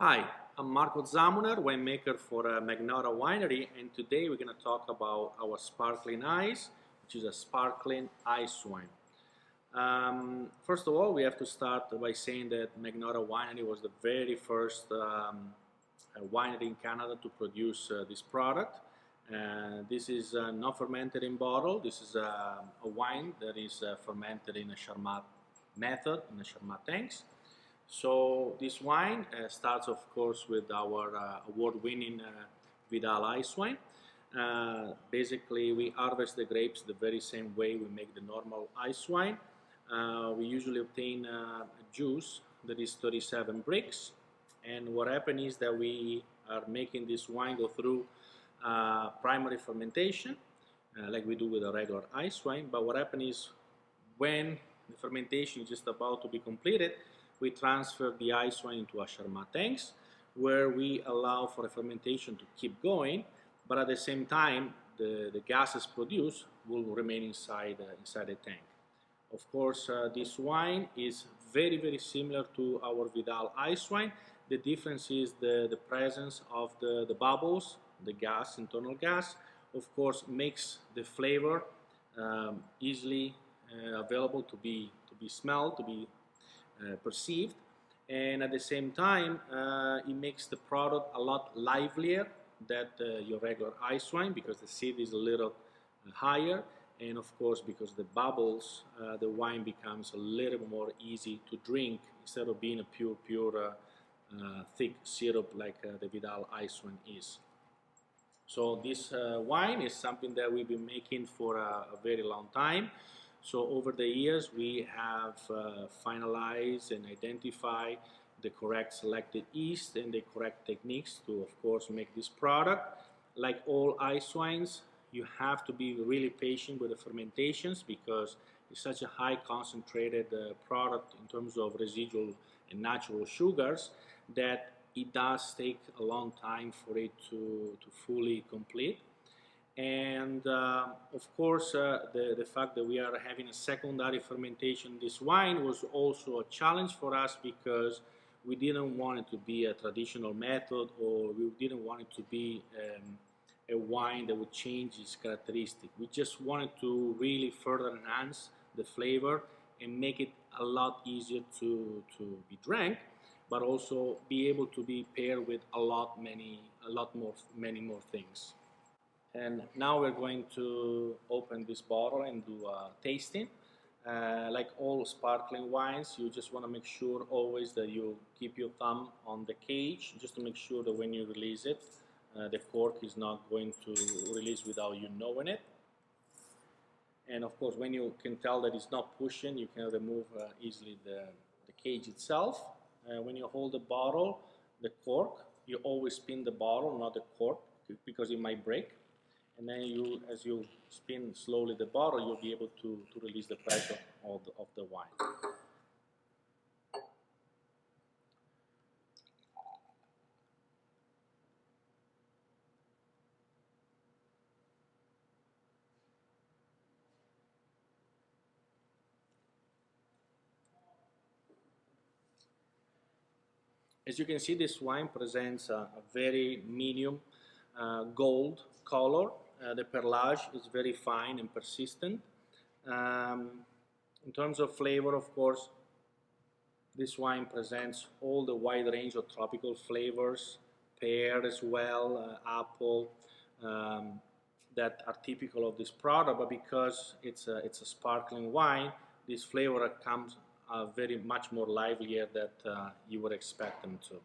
Hi, I'm Marco Zamuner, winemaker for Magnotta Winery, and today we're going to talk about our Sparkling Ice, which is a Sparkling Icewine. First of all, we have to start by saying that Magnotta Winery was the very first winery in Canada to produce this product. This is not fermented in bottle. This is a wine that is fermented in a Charmat method, in the Charmat tanks. So this wine starts, of course, with our award-winning Vidal Icewine. Basically, we harvest the grapes the very same way we make the normal ice wine. We usually obtain a juice that is 37 bricks, and what happens is that we are making this wine go through primary fermentation, like we do with a regular ice wine. But what happens is when the fermentation is just about to be completed, we transfer the ice wine into a Charmat tanks, where we allow for the fermentation to keep going, but at the same time, the gases produced will remain inside the tank. Of course, this wine is very, very similar to our Vidal ice wine. The difference is the presence of the bubbles, the gas, internal gas, of course, makes the flavor easily available to be smelled, to be perceived, and at the same time it makes the product a lot livelier than your regular ice wine, because the seed is a little higher, and of course because the bubbles, the wine becomes a little more easy to drink instead of being a pure thick syrup like the Vidal ice wine is. So this wine is something that we've been making for a very long time. So over the years, we have finalized and identified the correct selected yeast and the correct techniques to, of course, make this product. Like all ice wines, you have to be really patient with the fermentations, because it's such a high concentrated product in terms of residual and natural sugars that it does take a long time for it to fully complete. And of course, the fact that we are having a secondary fermentation in this wine was also a challenge for us, because we didn't want it to be a traditional method, or we didn't want it to be a wine that would change its characteristic. We just wanted to really further enhance the flavor and make it a lot easier to be drank, but also be able to be paired with many more things. And now we're going to open this bottle and do a tasting. Like all sparkling wines, you just want to make sure always that you keep your thumb on the cage, just to make sure that when you release it, the cork is not going to release without you knowing it. And of course, when you can tell that it's not pushing, you can remove easily the cage itself. When you hold the bottle, the cork, you always spin the bottle, not the cork, because it might break. And then as you spin slowly the bottle, you'll be able to release the pressure of the wine. As you can see, this wine presents a very medium gold color. The perlage is very fine and persistent. In terms of flavor, of course, this wine presents all the wide range of tropical flavors, pear as well, apple, that are typical of this product. But because it's a sparkling wine, this flavor comes very much more livelier than you would expect them to.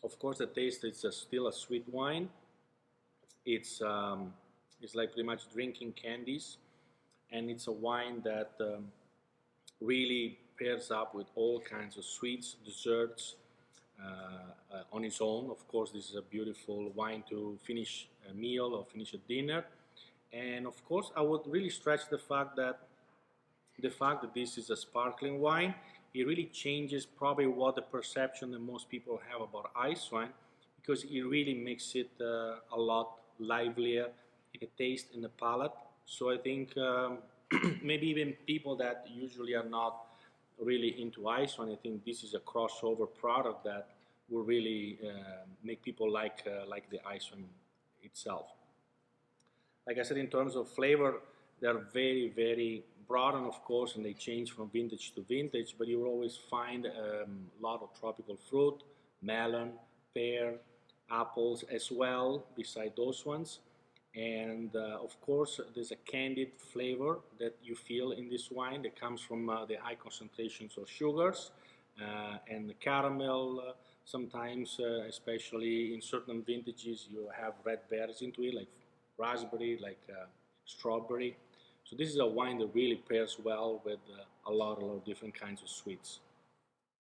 Of course, the taste is still a sweet wine. It's like pretty much drinking candies, and it's a wine that really pairs up with all kinds of sweets, desserts on its own. Of course, this is a beautiful wine to finish a meal or finish a dinner. And of course, I would really stretch the fact that this is a sparkling wine, it really changes probably what the perception that most people have about ice wine, because it really makes it a lot livelier in the taste and the palate. So I think maybe even people that usually are not really into ice wine. I think this is a crossover product that will really make people like the ice wine itself. Like I said, in terms of flavor, they're very, very broad, and of course, and they change from vintage to vintage, but you will always find a lot of tropical fruit, melon, pear, apples as well, beside those ones. And of course, there's a candied flavor that you feel in this wine that comes from the high concentrations of sugars and the caramel. Sometimes, especially in certain vintages, you have red berries into it, like raspberry, like strawberry. So this is a wine that really pairs well with a lot of different kinds of sweets.